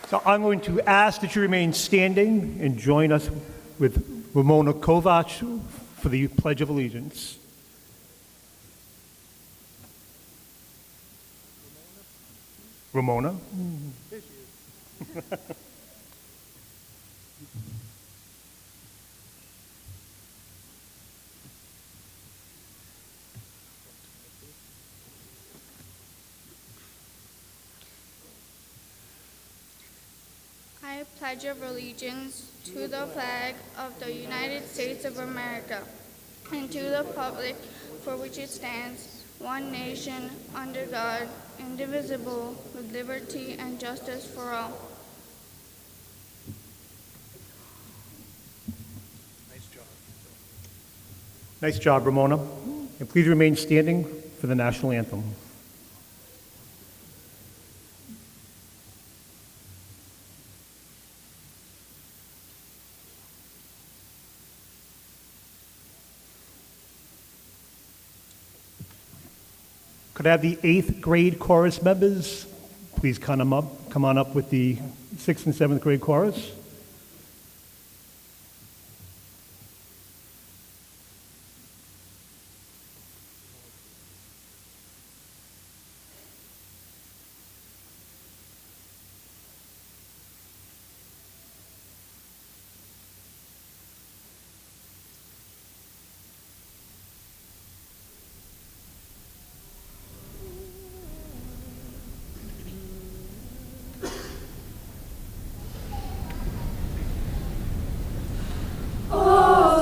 So I'm going to ask that you remain standing and join us with Ramona Kovac for the Pledge of Allegiance. Ramona? I pledge allegiance to the flag of the United States of America and to the republic for which it stands, one nation, under God, indivisible, with liberty and justice for all. Nice job, Ramona. And please remain standing for the national anthem. Could I have the 8th grade chorus members please come on up with the 6th and 7th grade chorus?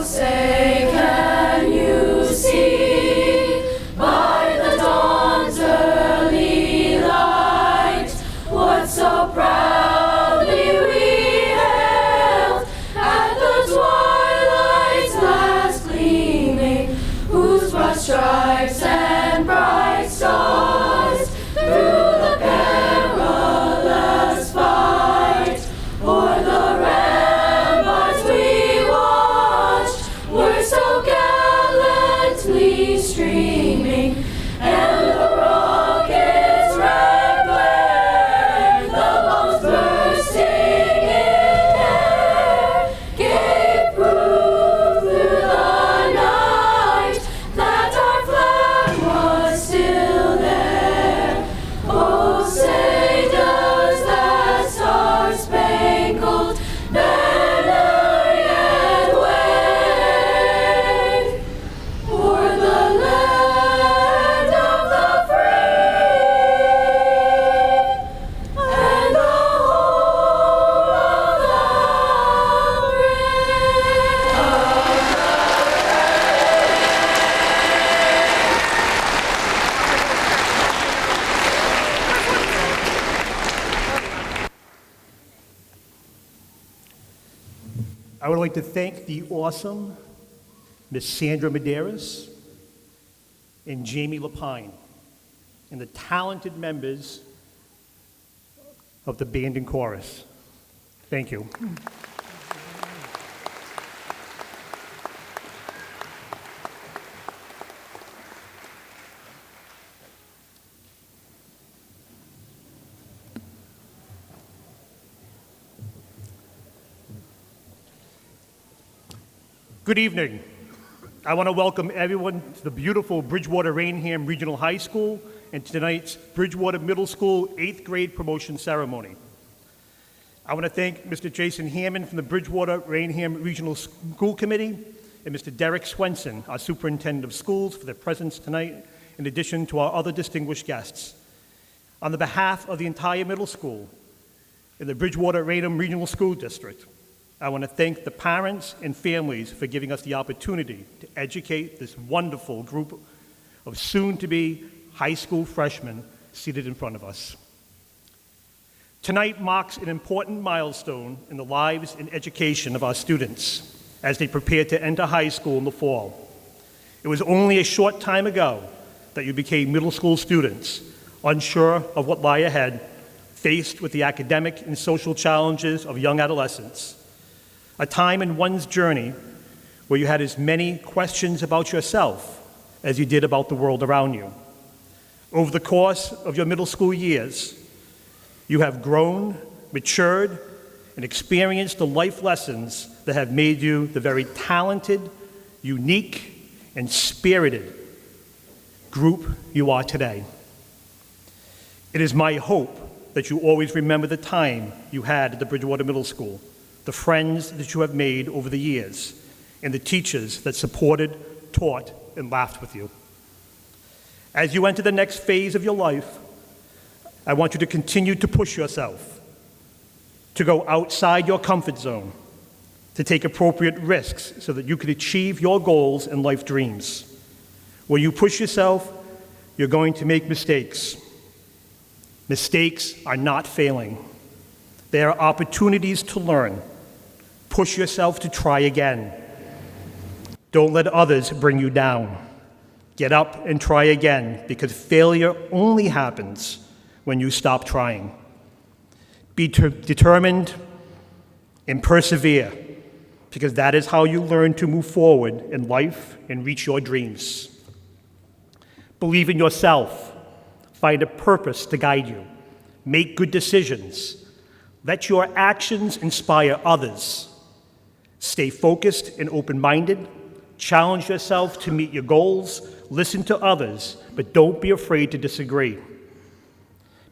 Say, can you see by the dawn's early light what so proudly we hailed at the twilight's last gleaming, whose broad stripes and bright stars through the perilous fight o'er the ramparts we watched were so gallantly streaming, and the rocket's red glare, the bombs bursting in air, gave proof through the night that our flag was still there. Oh, say does that star-spangled banner yet wave o'er the land of the free and the home of the I would like to thank the awesome Miss Sandra Medeiros and Jamie Lapine and the talented members of the band and chorus. Thank you. Good evening. I want to welcome everyone to the beautiful Bridgewater Rainham Regional High School and tonight's Bridgewater Middle School 8th grade promotion ceremony. I want to thank Mr. Jason Hammond from the Bridgewater Rainham Regional School Committee and Mr. Derek Swenson, our Superintendent of Schools, for their presence tonight, in addition to our other distinguished guests. On the behalf of the entire middle school in the Bridgewater Rainham Regional School District, I want to thank the parents and families for giving us the opportunity to educate this wonderful group of soon-to-be high school freshmen seated in front of us. Tonight marks an important milestone in the lives and education of our students as they prepare to enter high school in the fall. It was only a short time ago that you became middle school students, unsure of what lie ahead, faced with the academic and social challenges of young adolescence. A time in one's journey where you had as many questions about yourself as you did about the world around you. Over the course of your middle school years, you have grown, matured, and experienced the life lessons that have made you the very talented, unique, and spirited group you are today. It is my hope that you always remember the time you had at the Bridgewater Middle School, the friends that you have made over the years, and the teachers that supported, taught, and laughed with you. As you enter the next phase of your life, I want you to continue to push yourself, to go outside your comfort zone, to take appropriate risks so that you can achieve your goals and life dreams. When you push yourself, you're going to make mistakes. Mistakes are not failing. They are opportunities to learn. Push yourself to try again. Don't let others bring you down. Get up and try again, because failure only happens when you stop trying. Be determined and persevere, because that is how you learn to move forward in life and reach your dreams. Believe in yourself. Find a purpose to guide you. Make good decisions. Let your actions inspire others. Stay focused and open-minded. Challenge yourself to meet your goals. Listen to others, but don't be afraid to disagree.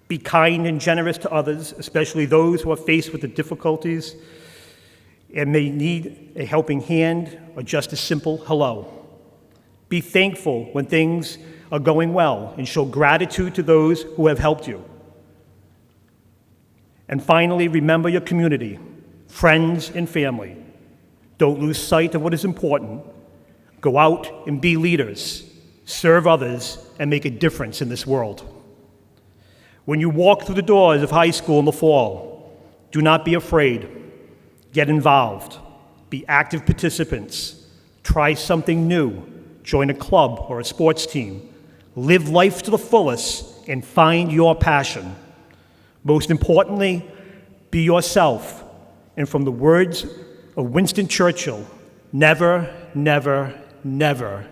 Be kind and generous to others, especially those who are faced with the difficulties and may need a helping hand or just a simple hello. Be thankful when things are going well and show gratitude to those who have helped you. And finally, remember your community, friends, and family. Don't lose sight of what is important. Go out and be leaders, serve others, and make a difference in this world. When you walk through the doors of high school in the fall, do not be afraid. Get involved. Be active participants. Try something new. Join a club or a sports team. Live life to the fullest and find your passion. Most importantly, be yourself. And from the words of Winston Churchill, never, never, never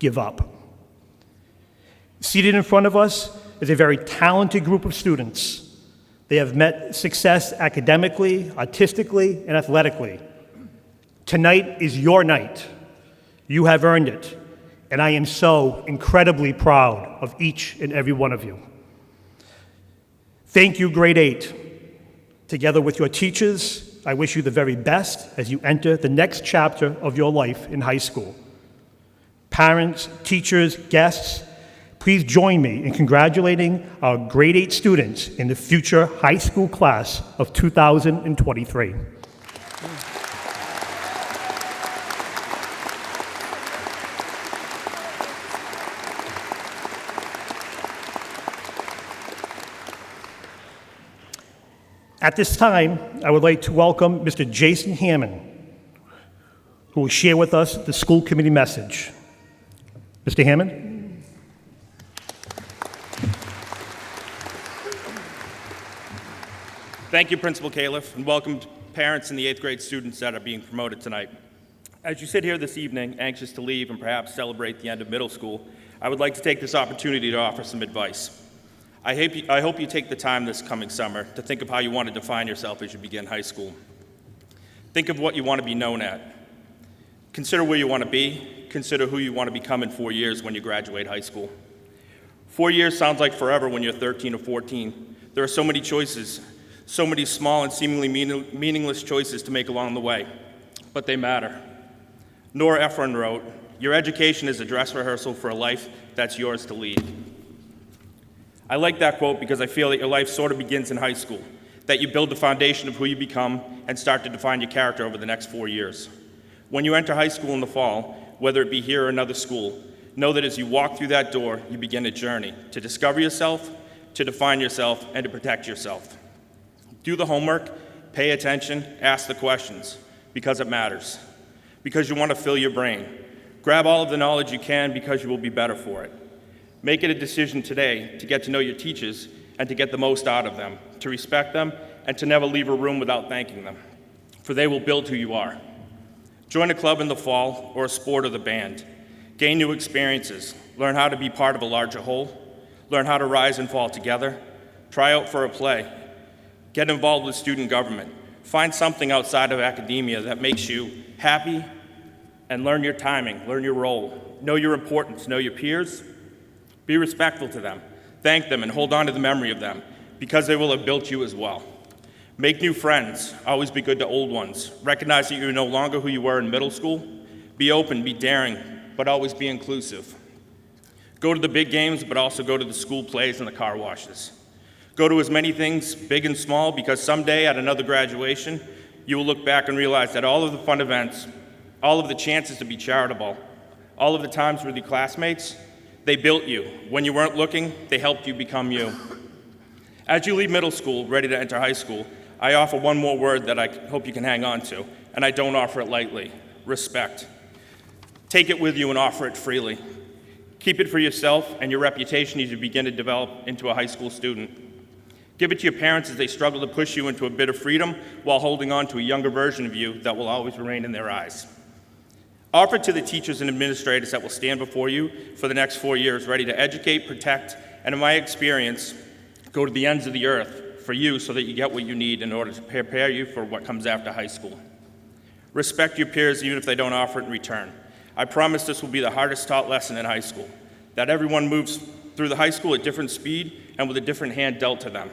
give up. Seated in front of us is a very talented group of students. They have met success academically, artistically, and athletically. Tonight is your night. You have earned it, and I am so incredibly proud of each and every one of you. Thank you, Grade 8. Together with your teachers, I wish you the very best as you enter the next chapter of your life in high school. Parents, teachers, guests, please join me in congratulating our Grade 8 students in the future high school class of 2023. At this time, I would like to welcome Mr. Jason Hammond, who will share with us the school committee message. Mr. Hammond? Thank you, Principal Califf, and welcome to parents and the 8th grade students that are being promoted tonight. As you sit here this evening, anxious to leave and perhaps celebrate the end of middle school, I would like to take this opportunity to offer some advice. I hope you take the time this coming summer to think of how you want to define yourself as you begin high school. Think of what you want to be known at. Consider where you want to be. Consider who you want to become in 4 years when you graduate high school. 4 years sounds like forever when you're 13 or 14. There are so many choices, so many small and seemingly meaningless choices to make along the way, but they matter. Nora Ephron wrote, "Your education is a dress rehearsal for a life that's yours to lead." I like that quote because I feel that your life sort of begins in high school, that you build the foundation of who you become and start to define your character over the next 4 years. When you enter high school in the fall, whether it be here or another school, know that as you walk through that door, you begin a journey to discover yourself, to define yourself, and to protect yourself. Do the homework, pay attention, ask the questions, because it matters. Because you want to fill your brain. Grab all of the knowledge you can because you will be better for it. Make it a decision today to get to know your teachers and to get the most out of them, to respect them, and to never leave a room without thanking them, for they will build who you are. Join a club in the fall or a sport or the band. Gain new experiences. Learn how to be part of a larger whole. Learn how to rise and fall together. Try out for a play. Get involved with student government. Find something outside of academia that makes you happy, and learn your timing, learn your role. Know your importance, know your peers. Be respectful to them. Thank them and hold on to the memory of them, because they will have built you as well. Make new friends. Always be good to old ones. Recognize that you're no longer who you were in middle school. Be open, be daring, but always be inclusive. Go to the big games, but also go to the school plays and the car washes. Go to as many things, big and small, because someday at another graduation, you will look back and realize that all of the fun events, all of the chances to be charitable, all of the times with your classmates, they built you. When you weren't looking, they helped you become you. As you leave middle school, ready to enter high school, I offer one more word that I hope you can hang on to, and I don't offer it lightly: respect. Take it with you and offer it freely. Keep it for yourself and your reputation as you begin to develop into a high school student. Give it to your parents as they struggle to push you into a bit of freedom while holding on to a younger version of you that will always remain in their eyes. Offer it to the teachers and administrators that will stand before you for the next 4 years, ready to educate, protect, and in my experience, go to the ends of the earth for you so that you get what you need in order to prepare you for what comes after high school. Respect your peers even if they don't offer it in return. I promise this will be the hardest taught lesson in high school, that everyone moves through the high school at different speed and with a different hand dealt to them.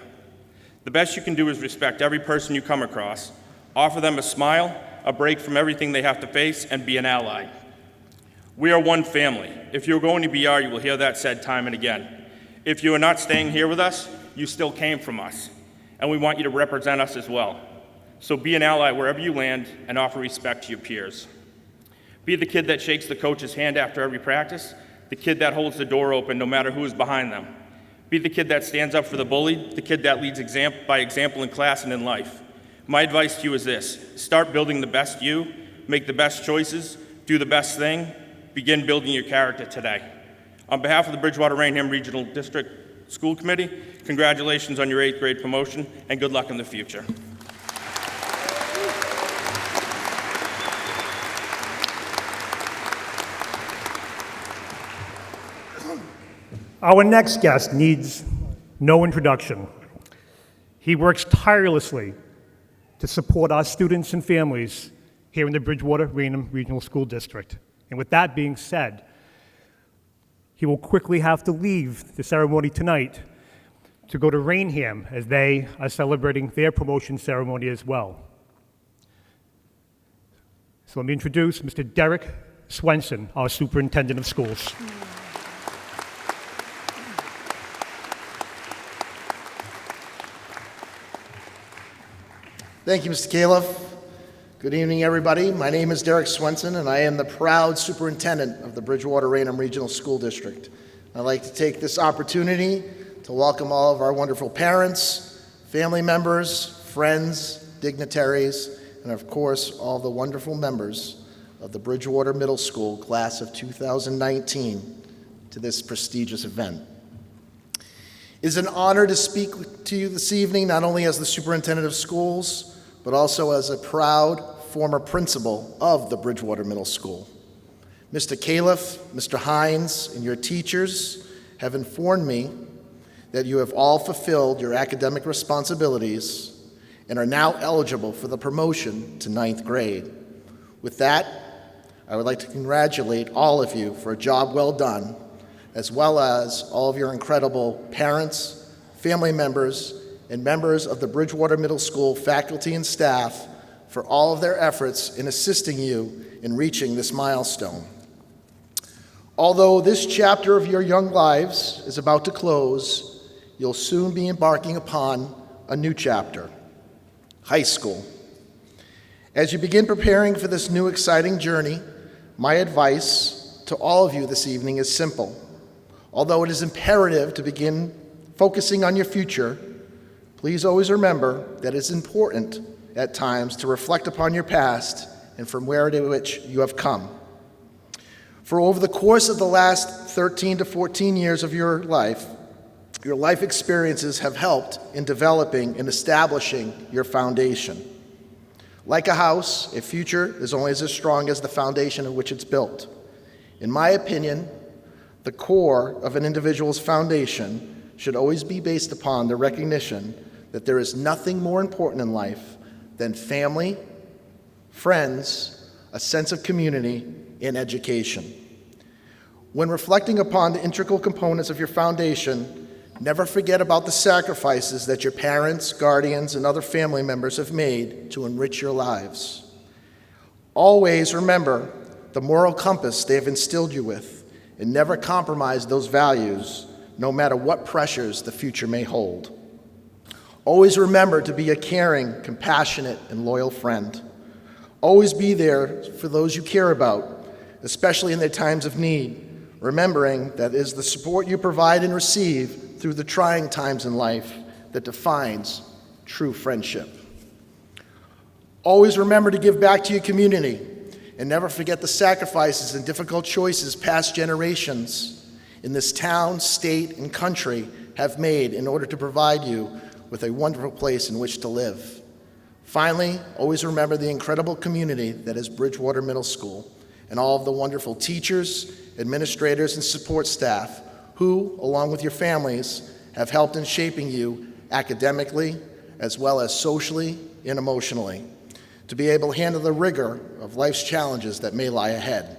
The best you can do is respect every person you come across, offer them a smile, a break from everything they have to face, and be an ally. We are one family. If you're going to BR, you will hear that said time and again. If you are not staying here with us, you still came from us, and we want you to represent us as well. So be an ally wherever you land and offer respect to your peers. Be the kid that shakes the coach's hand after every practice, the kid that holds the door open no matter who is behind them. Be the kid that stands up for the bully, the kid that leads by example in class and in life. My advice to you is this: start building the best you, make the best choices, do the best thing, begin building your character today. On behalf of the Bridgewater Rainham Regional District School Committee, congratulations on your 8th grade promotion and good luck in the future. Our next guest needs no introduction. He works tirelessly to support our students and families here in the Bridgewater Rainham Regional School District. And with that being said, he will quickly have to leave the ceremony tonight to go to Rainham as they are celebrating their promotion ceremony as well. So let me introduce Mr. Derek Swenson, our Superintendent of Schools. Thank you, Mr. Califf. Good evening, everybody. My name is Derek Swenson, and I am the proud superintendent of the Bridgewater Rainham Regional School District. I'd like to take this opportunity to welcome all of our wonderful parents, family members, friends, dignitaries, and of course, all the wonderful members of the Bridgewater Middle School class of 2019 to this prestigious event. It is an honor to speak to you this evening, not only as the superintendent of schools, but also as a proud former principal of the Bridgewater Middle School. Mr. Califf, Mr. Hines, and your teachers have informed me that you have all fulfilled your academic responsibilities and are now eligible for the promotion to 9th grade. With that, I would like to congratulate all of you for a job well done, as well as all of your incredible parents, family members, and members of the Bridgewater Middle School faculty and staff for all of their efforts in assisting you in reaching this milestone. Although this chapter of your young lives is about to close, you'll soon be embarking upon a new chapter, high school. As you begin preparing for this new exciting journey, my advice to all of you this evening is simple. Although it is imperative to begin focusing on your future, please always remember that it's important at times to reflect upon your past and from where to which you have come. For over the course of the last 13 to 14 years of your life experiences have helped in developing and establishing your foundation. Like a house, a future is only as strong as the foundation on which it's built. In my opinion, the core of an individual's foundation should always be based upon the recognition that there is nothing more important in life than family, friends, a sense of community, and education. When reflecting upon the integral components of your foundation, never forget about the sacrifices that your parents, guardians, and other family members have made to enrich your lives. Always remember the moral compass they have instilled you with, and never compromise those values, no matter what pressures the future may hold. Always remember to be a caring, compassionate, and loyal friend. Always be there for those you care about, especially in their times of need, remembering that it is the support you provide and receive through the trying times in life that defines true friendship. Always remember to give back to your community, and never forget the sacrifices and difficult choices past generations in this town, state, and country have made in order to provide you with a wonderful place in which to live. Finally, always remember the incredible community that is Bridgewater Middle School and all of the wonderful teachers, administrators, and support staff who, along with your families, have helped in shaping you academically as well as socially and emotionally to be able to handle the rigor of life's challenges that may lie ahead.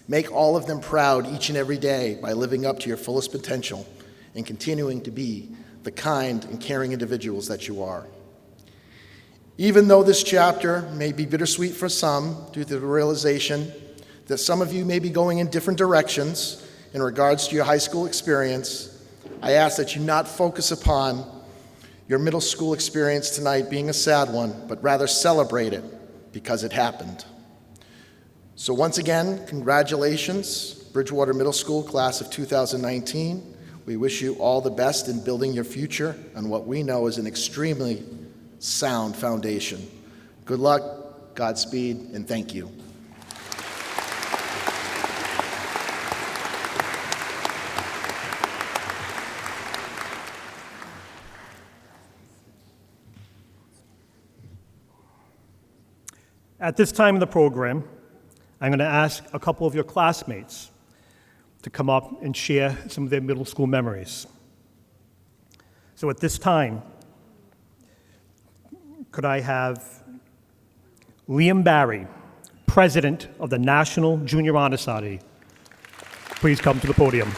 Make all of them proud each and every day by living up to your fullest potential and continuing to be the kind and caring individuals that you are. Even though this chapter may be bittersweet for some due to the realization that some of you may be going in different directions in regards to your high school experience, I ask that you not focus upon your middle school experience tonight being a sad one, but rather celebrate it because it happened. So once again, congratulations, Bridgewater Middle School class of 2019. We wish you all the best in building your future on what we know is an extremely sound foundation. Good luck, Godspeed, and thank you. At this time in the program, I'm going to ask a couple of your classmates to come up and share some of their middle school memories. So at this time, could I have Liam Barry, President of the National Junior Honor Society, please come to the podium.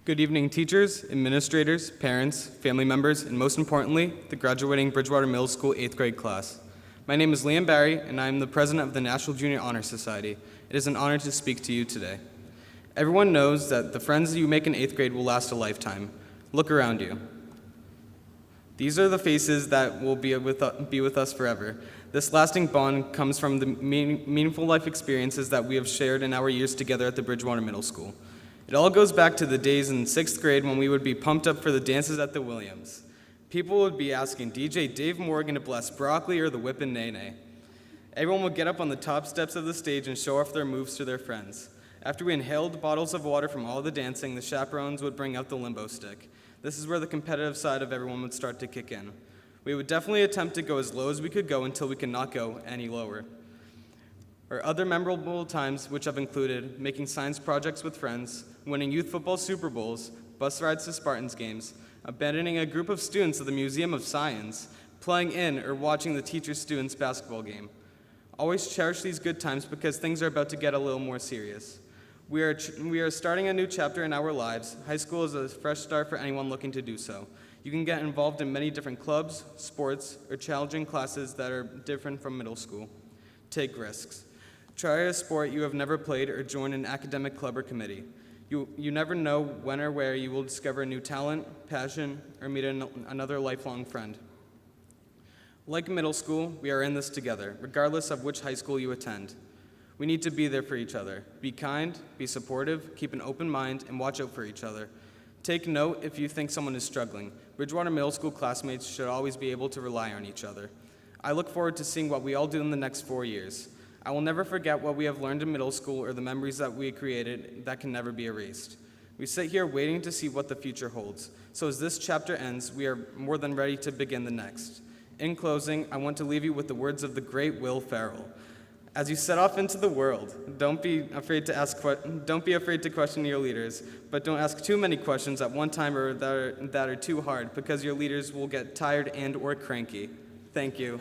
Good evening, teachers, administrators, parents, family members, and most importantly, the graduating Bridgewater Middle School 8th grade class. My name is Liam Barry, and I am the president of the National Junior Honor Society. It is an honor to speak to you today. Everyone knows that the friends that you make in 8th grade will last a lifetime. Look around you. These are the faces that will be with us forever. This lasting bond comes from the meaningful life experiences that we have shared in our years together at the Bridgewater Middle School. It all goes back to the days in 6th grade when we would be pumped up for the dances at the Williams. People would be asking DJ Dave Morgan to bless broccoli or the whippin' nay-nay. Everyone would get up on the top steps of the stage and show off their moves to their friends. After we inhaled bottles of water from all the dancing, the chaperones would bring out the limbo stick. This is where the competitive side of everyone would start to kick in. We would definitely attempt to go as low as we could go until we could not go any lower. Or other memorable times, which have included making science projects with friends, winning youth football Super Bowls, bus rides to Spartans games, abandoning a group of students at the Museum of Science, playing in or watching the teacher-students basketball game. Always cherish these good times because things are about to get a little more serious. We are starting a new chapter in our lives. High school is a fresh start for anyone looking to do so. You can get involved in many different clubs, sports, or challenging classes that are different from middle school. Take risks. Try a sport you have never played or join an academic club or committee. You never know when or where you will discover a new talent, passion, or meet another lifelong friend. Like middle school, we are in this together, regardless of which high school you attend. We need to be there for each other. Be kind, be supportive, keep an open mind, and watch out for each other. Take note if you think someone is struggling. Bridgewater Middle School classmates should always be able to rely on each other. I look forward to seeing what we all do in the next 4 years. I will never forget what we have learned in middle school or the memories that we created that can never be erased. We sit here waiting to see what the future holds. So as this chapter ends, we are more than ready to begin the next. In closing, I want to leave you with the words of the great Will Ferrell. As you set off into the world, don't be afraid to question your leaders, but don't ask too many questions at one time or that are too hard, because your leaders will get tired and or cranky. Thank you.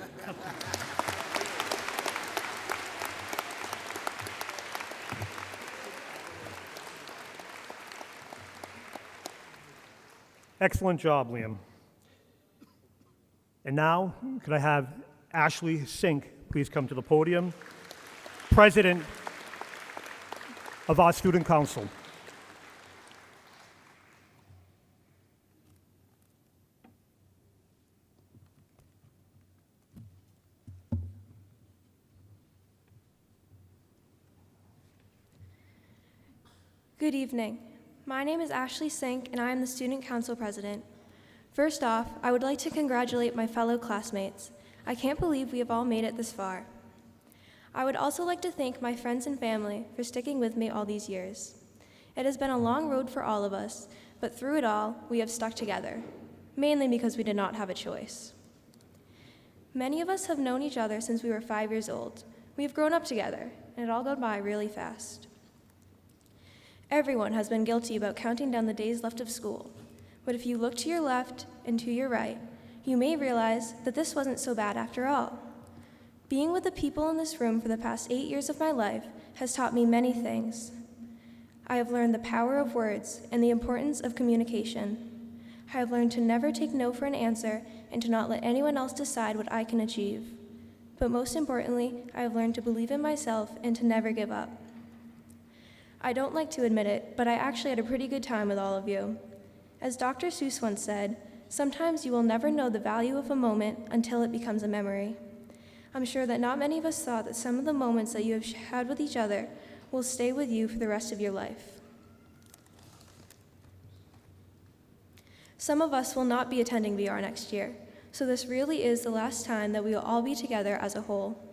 Excellent job, Liam. And now, could I have Ashley Sink please come to the podium? President of our Student Council. Good evening. My name is Ashley Sink, and I am the Student Council President. First off, I would like to congratulate my fellow classmates. I can't believe we have all made it this far. I would also like to thank my friends and family for sticking with me all these years. It has been a long road for all of us, but through it all, we have stuck together, mainly because we did not have a choice. Many of us have known each other since we were 5 years old. We have grown up together, and it all gone by really fast. Everyone has been guilty about counting down the days left of school, but if you look to your left and to your right, you may realize that this wasn't so bad after all. Being with the people in this room for the past 8 years of my life has taught me many things. I have learned the power of words and the importance of communication. I have learned to never take no for an answer and to not let anyone else decide what I can achieve. But most importantly, I have learned to believe in myself and to never give up. I don't like to admit it, but I actually had a pretty good time with all of you. As Dr. Seuss once said, sometimes you will never know the value of a moment until it becomes a memory. I'm sure that not many of us thought that some of the moments that you have had with each other will stay with you for the rest of your life. Some of us will not be attending BR next year, so this really is the last time that we will all be together as a whole.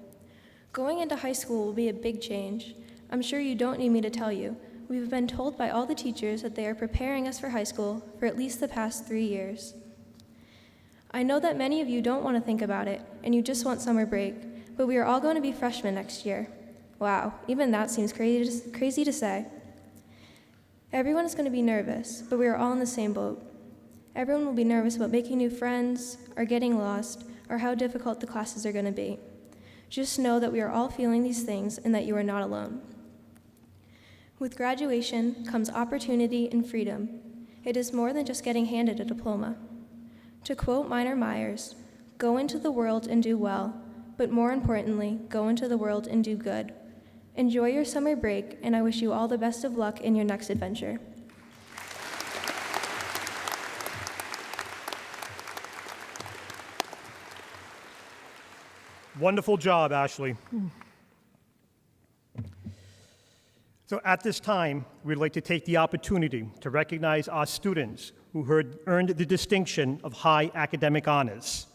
Going into high school will be a big change. I'm sure you don't need me to tell you. We've been told by all the teachers that they are preparing us for high school for at least the past 3 years. I know that many of you don't want to think about it, and you just want summer break, but we are all going to be freshmen next year. Wow, even that seems crazy to say. Everyone is going to be nervous, but we are all in the same boat. Everyone will be nervous about making new friends, or getting lost, or how difficult the classes are going to be. Just know that we are all feeling these things and that you are not alone. With graduation comes opportunity and freedom. It is more than just getting handed a diploma. To quote Minor Myers, "Go into the world and do well, but more importantly, go into the world and do good." Enjoy your summer break, and I wish you all the best of luck in your next adventure. Wonderful job, Ashley. So at this time, we'd like to take the opportunity to recognize our students who earned the distinction of high academic honors.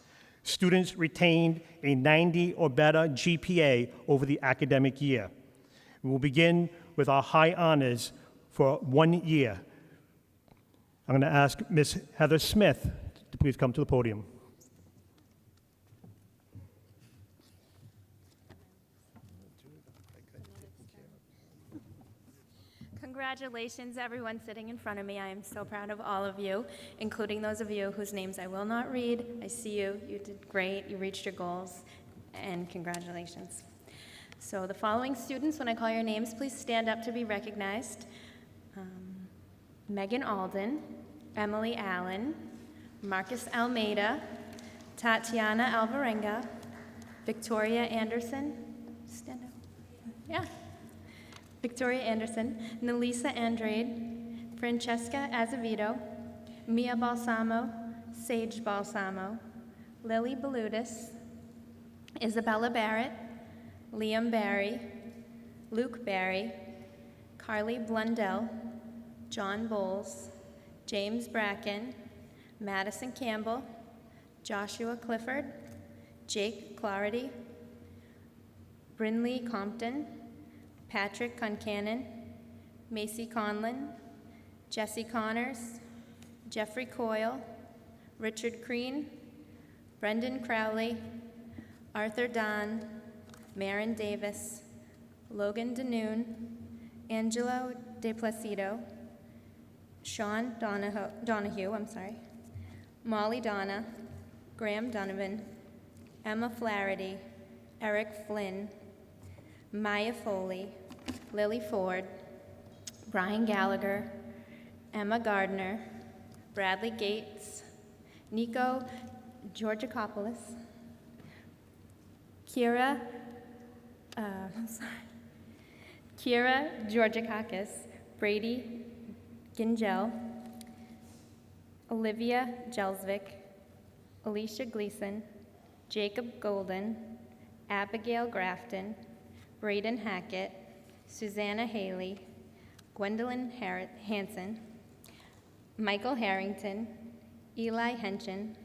Students retained a 90 or better GPA over the academic year. We will begin with our high honors for 1 year. I'm going to ask Ms. Heather Smith to please come to the podium. Congratulations, everyone sitting in front of me. I am so proud of all of you, including those of you whose names I will not read. I see you. You did great. You reached your goals, and congratulations. So the following students, when I call your names, please stand up to be recognized. Megan Alden, Emily Allen, Marcus Almeida, Tatiana Alvarenga, Victoria Anderson. Stand up. Yeah. Victoria Anderson, Nelisa Andrade, Francesca Azevedo, Mia Balsamo, Sage Balsamo, Lily Baludis, Isabella Barrett, Liam Barry, Luke Barry, Carly Blundell, John Bowles, James Bracken, Madison Campbell, Joshua Clifford, Jake Clarity, Brinley Compton, Patrick Concannon, Macy Conlon, Jesse Connors, Jeffrey Coyle, Richard Crean, Brendan Crowley, Arthur Don, Marin Davis, Logan DeNoon, Angelo De Placido, Sean Donahue, Molly Donna, Graham Donovan, Emma Flaherty, Eric Flynn, Maya Foley, Lily Ford, Brian Gallagher, Emma Gardner, Bradley Gates, Nico Georgakopoulos, Kira Georgakakis, Brady Gingell, Olivia Jelsvik, Alicia Gleason, Jacob Golden, Abigail Grafton, Braden Hackett, Susanna Haley, Gwendolyn Hanson, Michael Harrington, Eli Henchen,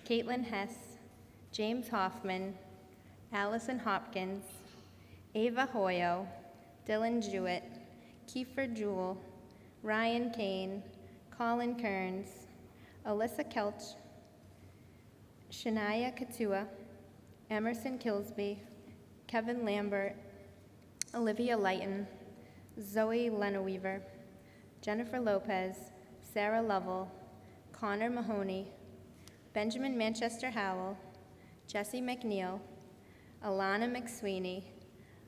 Caitlin Hess, James Hoffman, Allison Hopkins, Ava Hoyo, Dylan Jewett, Kiefer Jewell, Ryan Kane, Colin Kearns, Alyssa Kelch, Shania Katua, Emerson Kilsby, Kevin Lambert, Olivia Lighton, Zoe Lenaweaver, Jennifer Lopez, Sarah Lovell, Connor Mahoney, Benjamin Manchester Howell, Jesse McNeil, Alana McSweeney,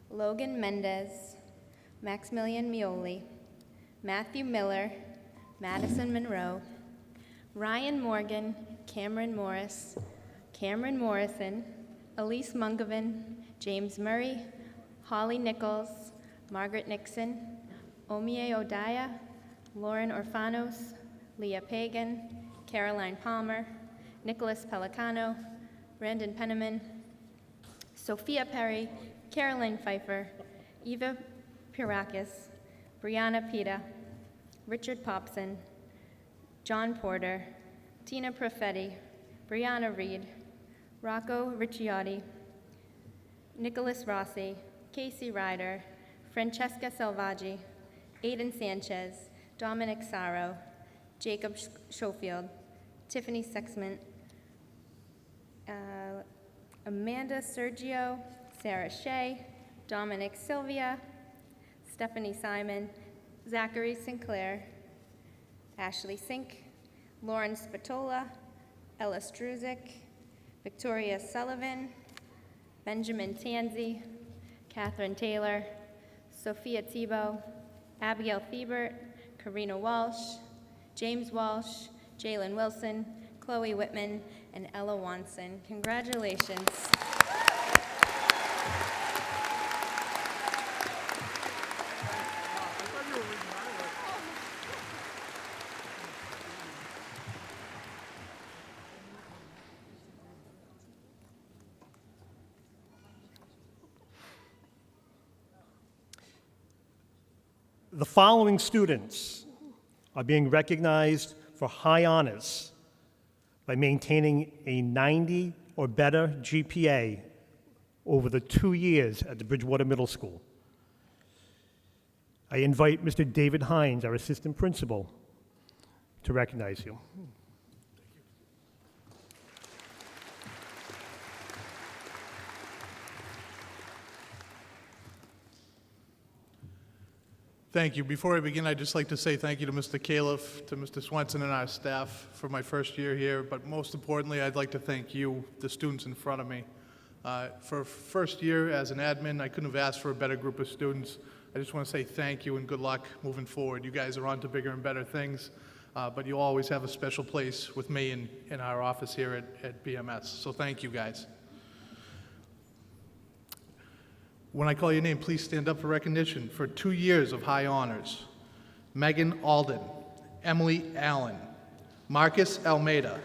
Logan Mendez, Maximilian Mioli, Matthew Miller, Madison Monroe, Ryan Morgan, Cameron Morris, Cameron Morrison, Elise Mungovan, James Murray, Holly Nichols, Margaret Nixon, Omie Odaya, Lauren Orfanos, Leah Pagan, Caroline Palmer, Nicholas Pelicano, Brandon Penniman, Sophia Perry, Caroline Pfeiffer, Eva Pirakis, Brianna Pita, Richard Popson, John Porter, Tina Profetti, Brianna Reed, Rocco Ricciotti, Nicholas Rossi, Casey Ryder, Francesca Selvaggi, Aiden Sanchez, Dominic Saro, Jacob Schofield, Tiffany Sexman, Amanda Sergio, Sarah Shea, Dominic Sylvia, Stephanie Simon, Zachary Sinclair, Ashley Sink, Lauren Spatola, Ella Struzik, Victoria Sullivan, Benjamin Tanzi, Catherine Taylor, Sophia Tebow, Abigail Thiebert, Karina Walsh, James Walsh, Jalen Wilson, Chloe Whitman, and Ella Wanson. Congratulations. The following students are being recognized for high honors by maintaining a 90 or better GPA over the 2 years at the Bridgewater Middle School. I invite Mr. David Hines, our assistant principal, to recognize you. Thank you. Before I begin, I'd just like to say thank you to Mr. Califf, to Mr. Swenson and our staff for my first year here, but most importantly, I'd like to thank you, the students in front of me. For first year as an admin, I couldn't have asked for a better group of students. I just want to say thank you and good luck moving forward. You guys are on to bigger and better things, but you always have a special place with me in our office here at BMS, so thank you guys. When I call your name, please stand up for recognition for 2 years of high honors. Megan Alden, Emily Allen, Marcus Almeida,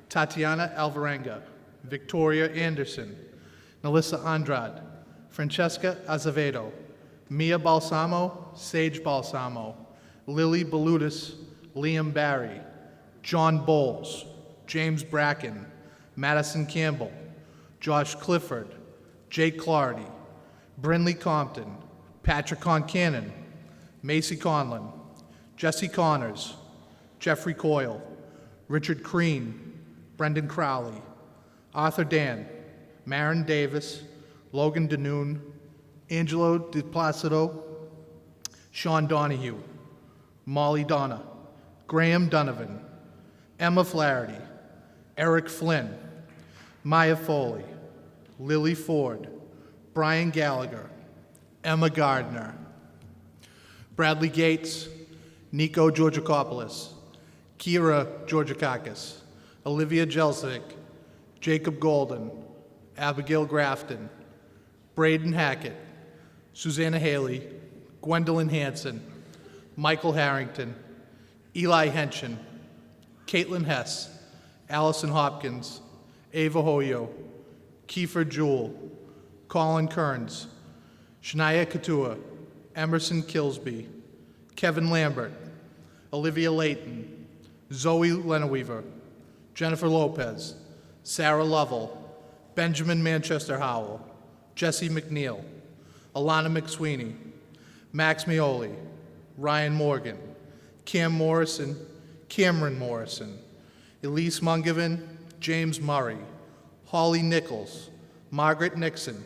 Tatiana Alvarenga, Victoria Anderson, Melissa Andrade, Francesca Azevedo, Mia Balsamo, Sage Balsamo, Lily Balutis, Liam Barry, John Bowles, James Bracken, Madison Campbell, Josh Clifford, Jake Clardy, Brinley Compton, Patrick Concannon, Macy Conlon, Jesse Connors, Jeffrey Coyle, Richard Crean, Brendan Crowley, Arthur Dan, Marin Davis, Logan Danoon, Angelo DePlacido, Sean Donahue, Molly Donna, Graham Donovan, Emma Flaherty, Eric Flynn, Maya Foley, Lily Ford, Brian Gallagher, Emma Gardner, Bradley Gates, Nico Georgakopoulos, Kira Georgakakis, Olivia Jelsic, Jacob Golden, Abigail Grafton, Braden Hackett, Susanna Haley, Gwendolyn Hanson, Michael Harrington, Eli Henshin, Caitlin Hess, Allison Hopkins, Ava Hoyo, Kiefer Jewell, Colin Kearns, Shania Katua, Emerson Kilsby, Kevin Lambert, Olivia Layton, Zoe Lenaweaver, Jennifer Lopez, Sarah Lovell, Benjamin Manchester Howell, Jesse McNeil, Alana McSweeney, Max Mioli, Ryan Morgan, Cam Morrison, Cameron Morrison, Elise Mungovan, James Murray, Holly Nichols, Margaret Nixon,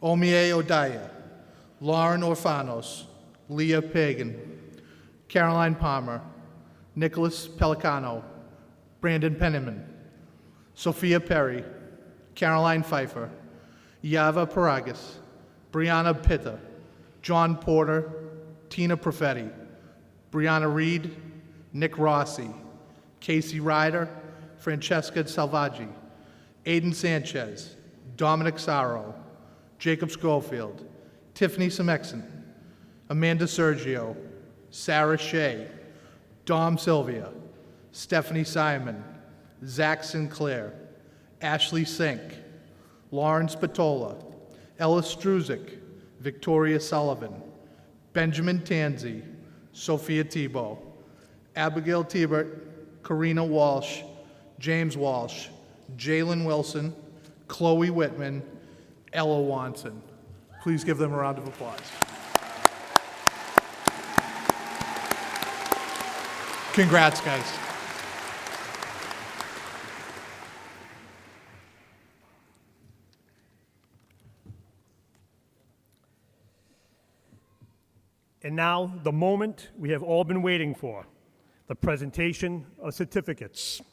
Omie Odaya, Lauren Orfanos, Leah Pagan, Caroline Palmer, Nicholas Pelicano, Brandon Penniman, Sophia Perry, Caroline Pfeiffer, Yava Paragas, Brianna Pitta, John Porter, Tina Profetti, Brianna Reed, Nick Rossi, Casey Ryder, Francesca Salvaggi, Aiden Sanchez, Dominic Saro, Jacob Schofield, Tiffany Semexon, Amanda Sergio, Sarah Shea, Dom Sylvia, Stephanie Simon, Zach Sinclair, Ashley Sink, Lawrence Patola, Ellis Struzik, Victoria Sullivan, Benjamin Tanzi, Sophia Tebow, Abigail Tebert, Karina Walsh, James Walsh, Jalen Wilson, Chloe Whitman, Ella Wanson. Please give them a round of applause. Congrats, guys. And now, the moment we have all been waiting for, the presentation of certificates.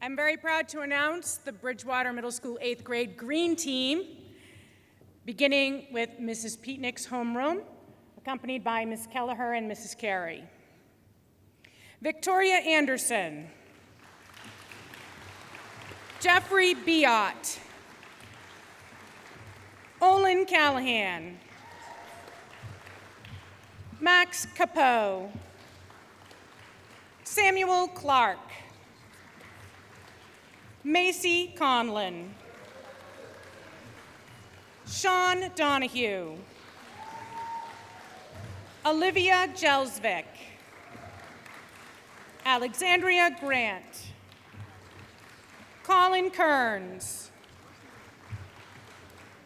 I'm very proud to announce the Bridgewater Middle School 8th grade green team, beginning with Mrs. Peetnick's homeroom, accompanied by Ms. Kelleher and Mrs. Carey. Victoria Anderson, Jeffrey Biot, Olin Callahan, Max Capoe, Samuel Clark, Macy Conlon, Sean Donahue, Olivia Jelsvik, Alexandria Grant, Colin Kearns,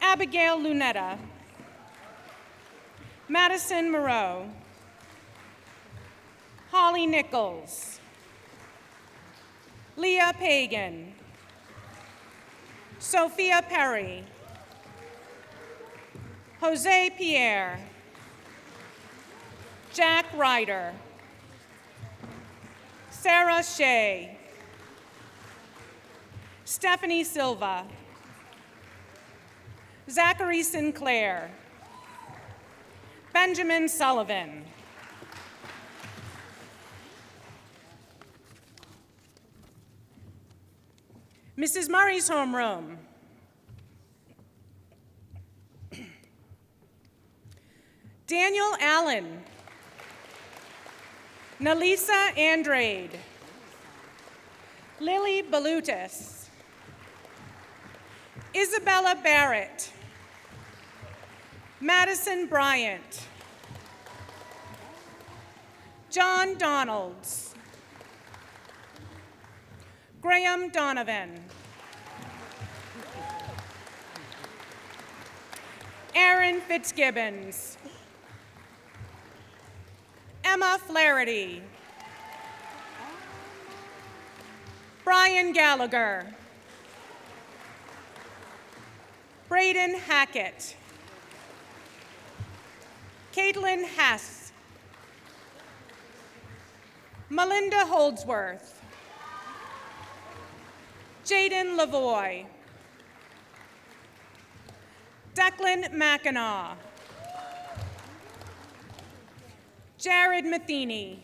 Abigail Lunetta, Madison Moreau, Holly Nichols, Leah Pagan, Sophia Perry, Jose Pierre, Jack Ryder, Sarah Shea, Stephanie Silva, Zachary Sinclair, Benjamin Sullivan, Mrs. Murray's homeroom, Daniel Allen, Nalisa Andrade. Lily Balutis. Isabella Barrett. Madison Bryant. John Donalds. Graham Donovan. Aaron Fitzgibbons. Emma Flaherty. Brian Gallagher. Braden Hackett. Caitlin Hess. Melinda Holdsworth. Jaden Lavoie. Declan McEnaugh. Jared Matheny.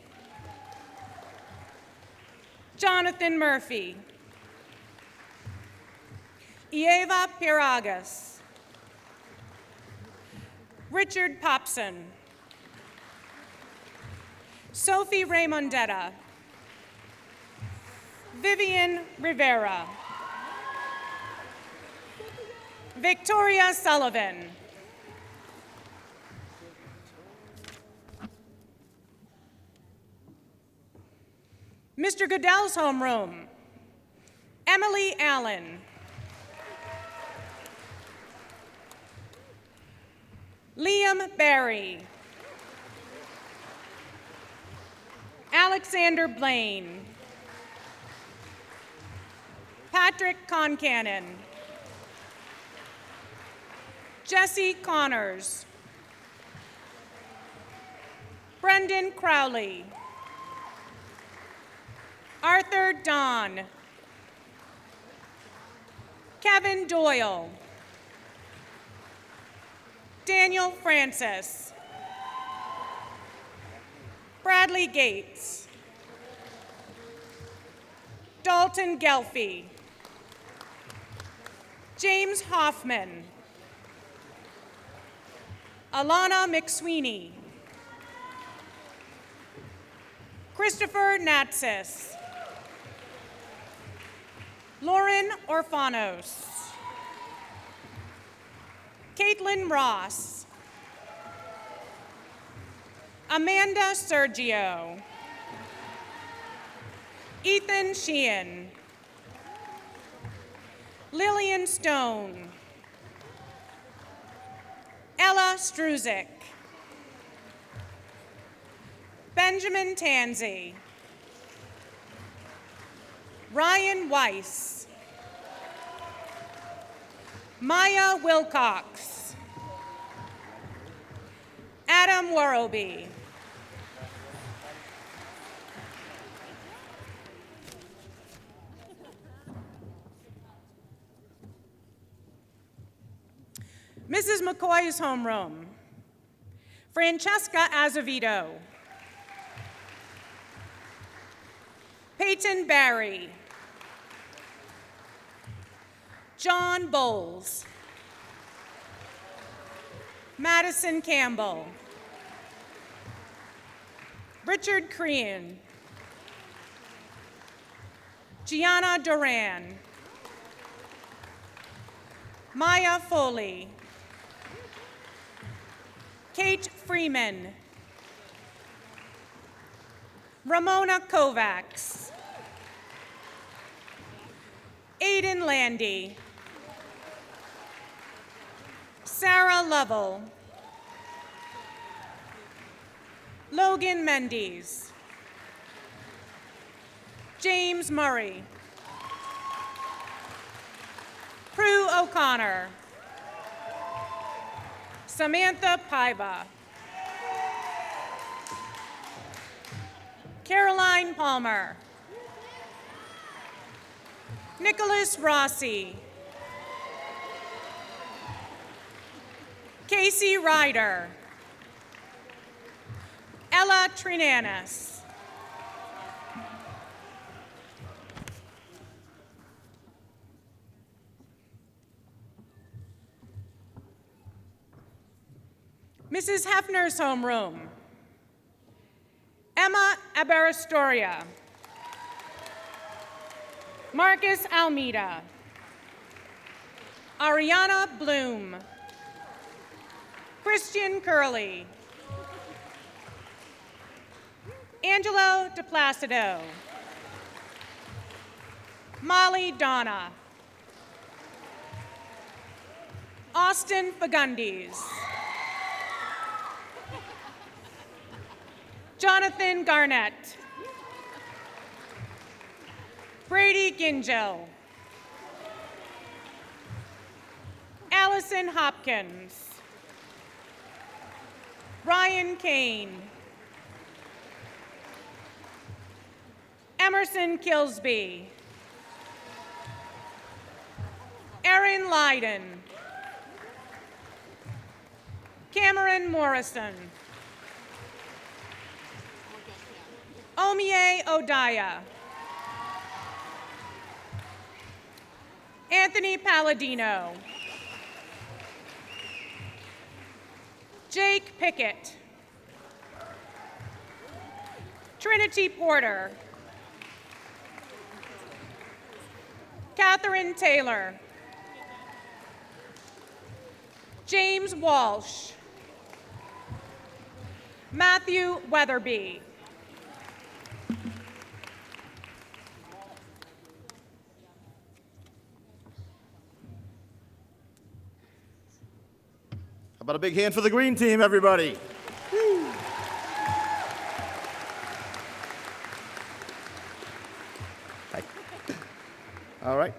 Jonathan Murphy. Eva Piragas. Richard Popson. Sophie Raymondetta. Vivian Rivera. Victoria Sullivan. Mr. Goodell's homeroom. Emily Allen. Liam Barry. Alexander Blaine. Patrick Concannon. Jesse Connors. Brendan Crowley. Arthur Don. Kevin Doyle. Daniel Francis. Bradley Gates. Dalton Gelfie. James Hoffman. Alana McSweeney. Christopher Natsis. Lauren Orfanos. Caitlin Ross. Amanda Sergio. Ethan Sheehan. Lillian Stone. Ella Struzik. Benjamin Tansey. Ryan Weiss. Maya Wilcox. Adam Warroby. Mrs. McCoy's homeroom. Francesca Azevedo. Peyton Barry. John Bowles. Madison Campbell. Richard Crean. Gianna Duran. Maya Foley. Kate Freeman. Ramona Kovacs. Aiden Landy. Sarah Lovell. Logan Mendes. James Murray. Prue O'Connor. Samantha Paiva. Caroline Palmer. Nicholas Rossi. Casey Ryder. Ella Trinanis. Mrs. Hefner's homeroom. Emma Abarastoria. Marcus Almeida. Ariana Bloom. Christian Curley. Angelo DePlacido. Molly Donna. Austin Fagundes. Jonathan Garnett. Brady Gingell. Allison Hopkins. Ryan Kane. Emerson Kilsby. Erin Lyden. Cameron Morrison. Omie Odaya. Anthony Palladino. Jake Pickett. Trinity Porter. Catherine Taylor. James Walsh. Matthew Weatherby. How about a big hand for the green team, everybody? Woo. Hi. All right.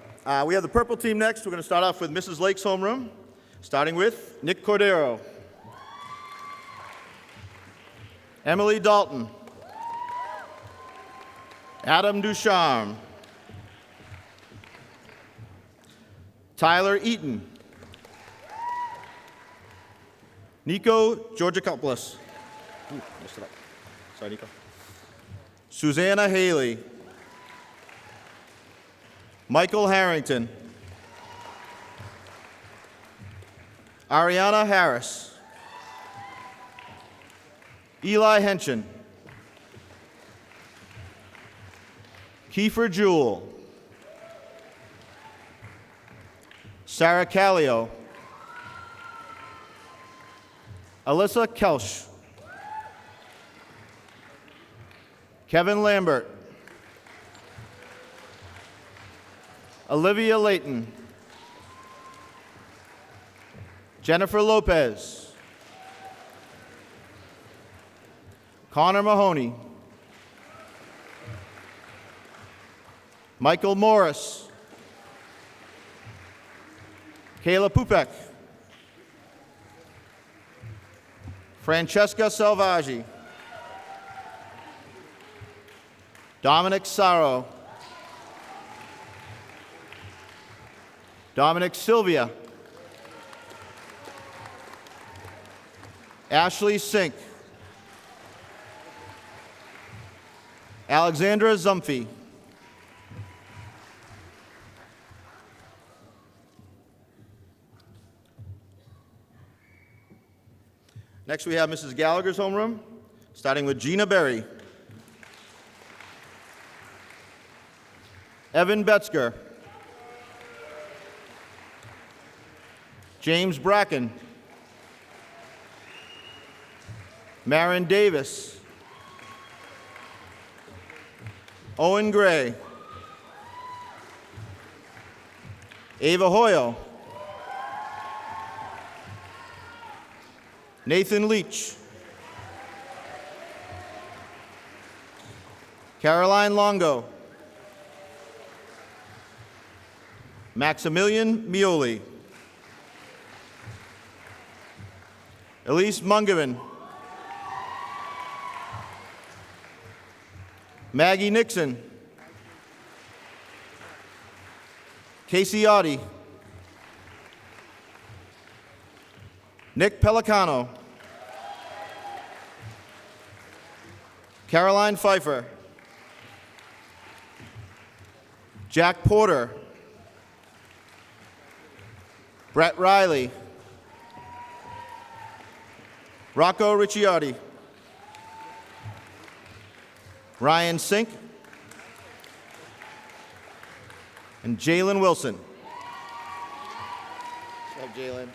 We have the purple team next. We're going to start off with Mrs. Lake's homeroom, starting with Nick Cordero, Emily Dalton, Adam Ducharme, Tyler Eaton, Nico Georgakopoulos. Messed it up. Sorry, Nico. Susanna Haley. Michael Harrington. Ariana Harris. Eli Henshin. Kiefer Jewell. Sarah Callio. Alyssa Kelsch. Kevin Lambert. Olivia Layton. Jennifer Lopez. Connor Mahoney. Michael Morris. Kayla Pupek. Francesca Salvaggi. Dominic Saro. Dominic Sylvia. Ashley Sink. Alexandra Zumphy. Next we have Mrs. Gallagher's homeroom, starting with Gina Berry. Evan Betzger. James Bracken. Marin Davis. Owen Gray. Ava Hoyle. Nathan Leach. Caroline Longo. Maximilian Mioli. Elise Mungavan. Maggie Nixon. Casey Audi. Nick Pelicano. Caroline Pfeiffer. Jack Porter. Brett Riley. Rocco Ricciardi. Ryan Sink, and Jalen Wilson. What's up, Jalen?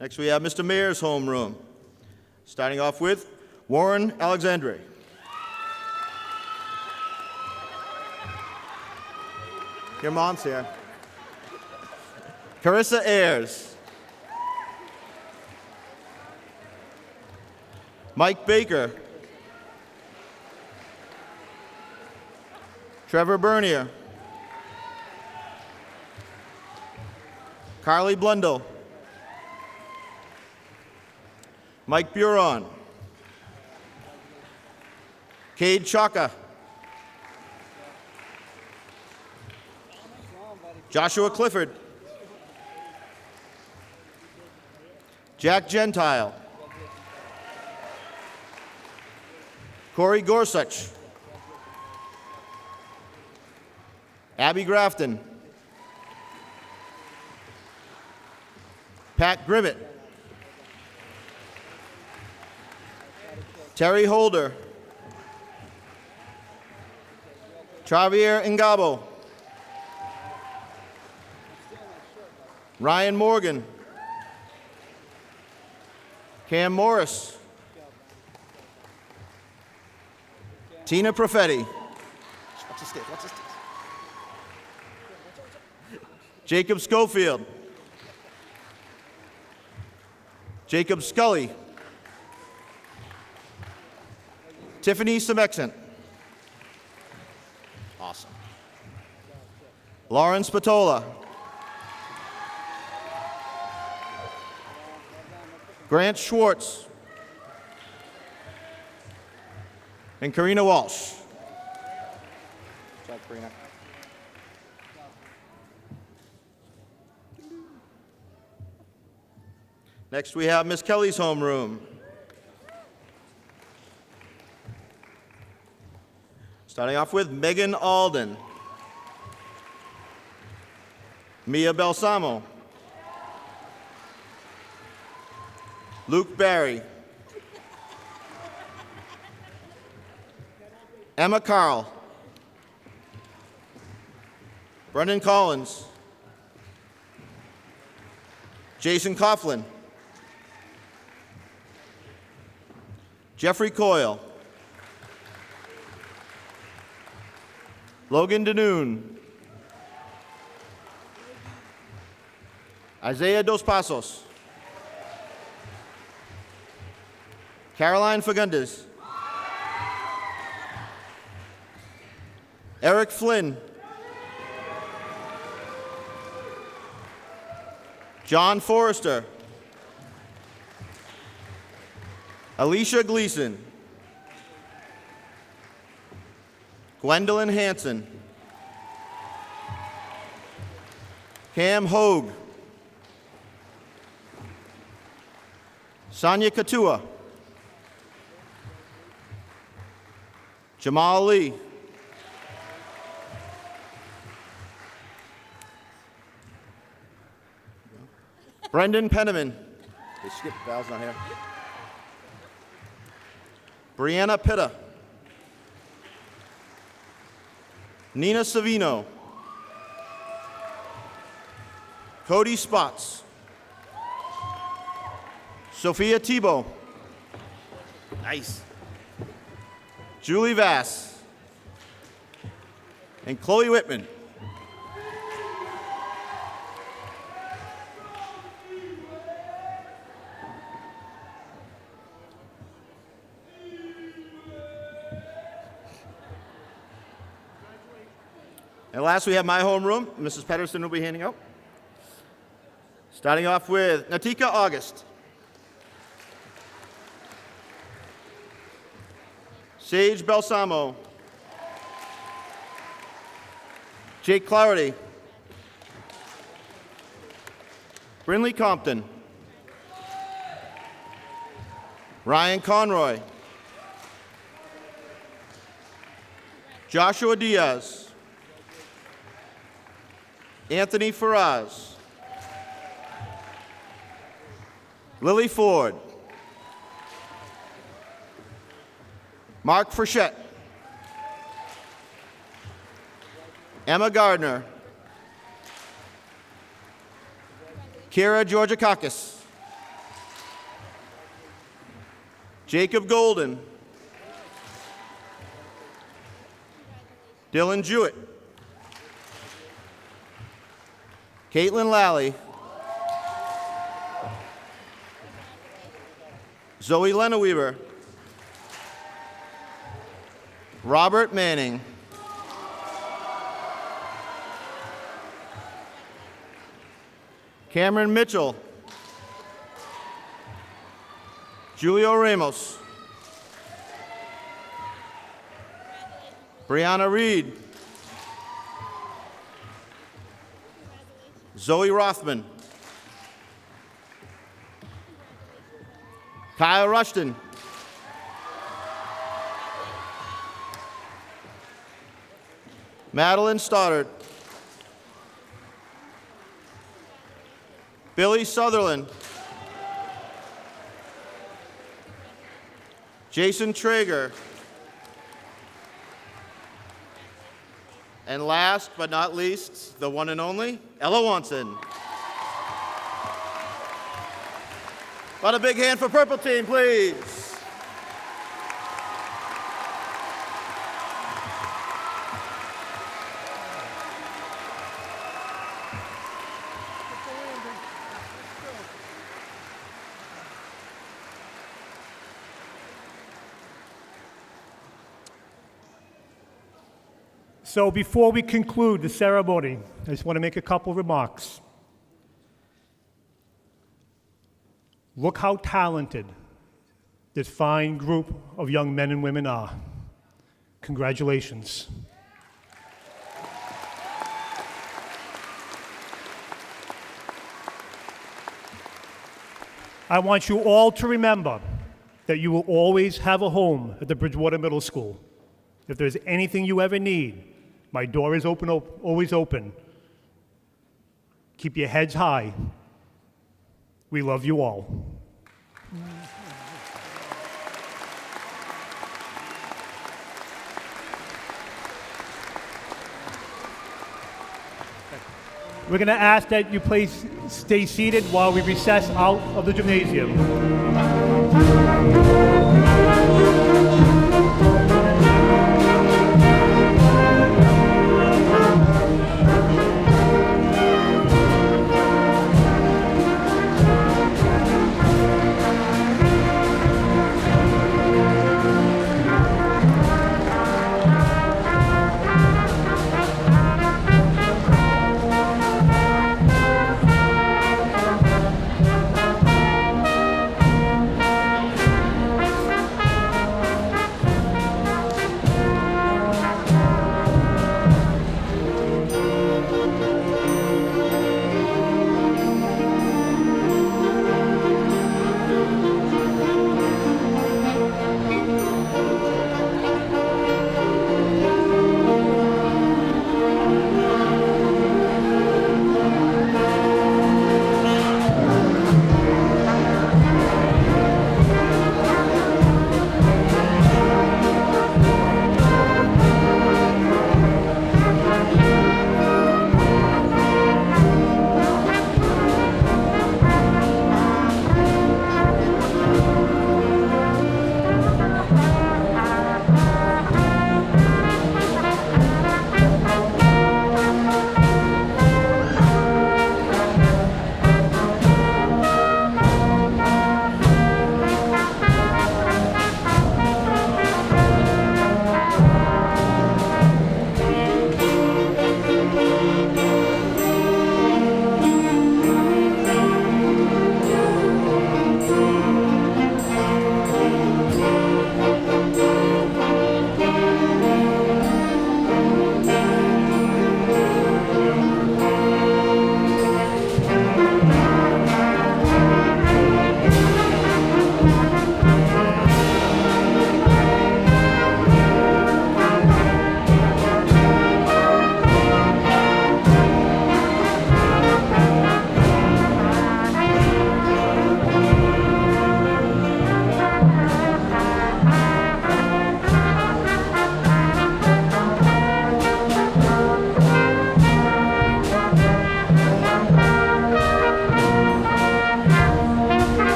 Next, we have Mr. Mayor's homeroom, starting off with Warren Alexandre. Your mom's here. Carissa Ayers. Mike Baker. Trevor Bernier. Carly Blundell. Mike Buron. Cade Chaka. Joshua Clifford. Jack Gentile. Corey Gorsuch. Abby Grafton. Pat Grimmett. Terry Holder. Travier Ngabo. Ryan Morgan. Cam Morris. Tina Profetti. Jacob Schofield. Jacob Scully. Tiffany Semexent. Awesome. Lauren Spatola. Grant Schwartz. And Karina Walsh. Good job, Karina. Next, we have Miss Kelly's homeroom. Starting off with Megan Alden. Mia Balsamo. Luke Barry. Emma Carl. Brendan Collins. Jason Coughlin. Jeffrey Coyle. Logan Danoon. Isaiah Dos Passos. Caroline Fagundes. Eric Flynn. John Forrester. Alicia Gleason. Gwendolyn Hanson. Cam Hogue. Sonia Katua. Jamal Lee. Brendan Penniman. They skipped Val's not here. Brianna Pitta. Nina Savino. Cody Spots. Sophia Tebow. Nice. Julie Vass. And Chloe Whitman. And last, we have my homeroom. Mrs. Pedersen will be handing out. Starting off with Natika August. Sage Balsamo. Jake Clarity. Brinley Compton. Ryan Conroy. Joshua Diaz. Anthony Faraz. Lily Ford. Mark Frechette. Emma Gardner. Kira Georgakakis. Jacob Golden. Dylan Jewett. Caitlin Lally. Zoe Lenaweaver. Robert Manning. Cameron Mitchell. Julio Ramos. Brianna Reed. Zoe Rothman. Kyle Rushton. Madeline Stoddard. Billy Sutherland. Jason Traeger. And last but not least, the one and only, Ella Wanson. What a big hand for Purple Team, please. So before we conclude the ceremony, I just want to make a couple remarks. Look how talented this fine group of young men and women are. Congratulations. I want you all to remember that you will always have a home at the Bridgewater Middle School. If there's anything you ever need, my door is open, always open. Keep your heads high. We love you all. We're going to ask that you please stay seated while we recess out of the gymnasium.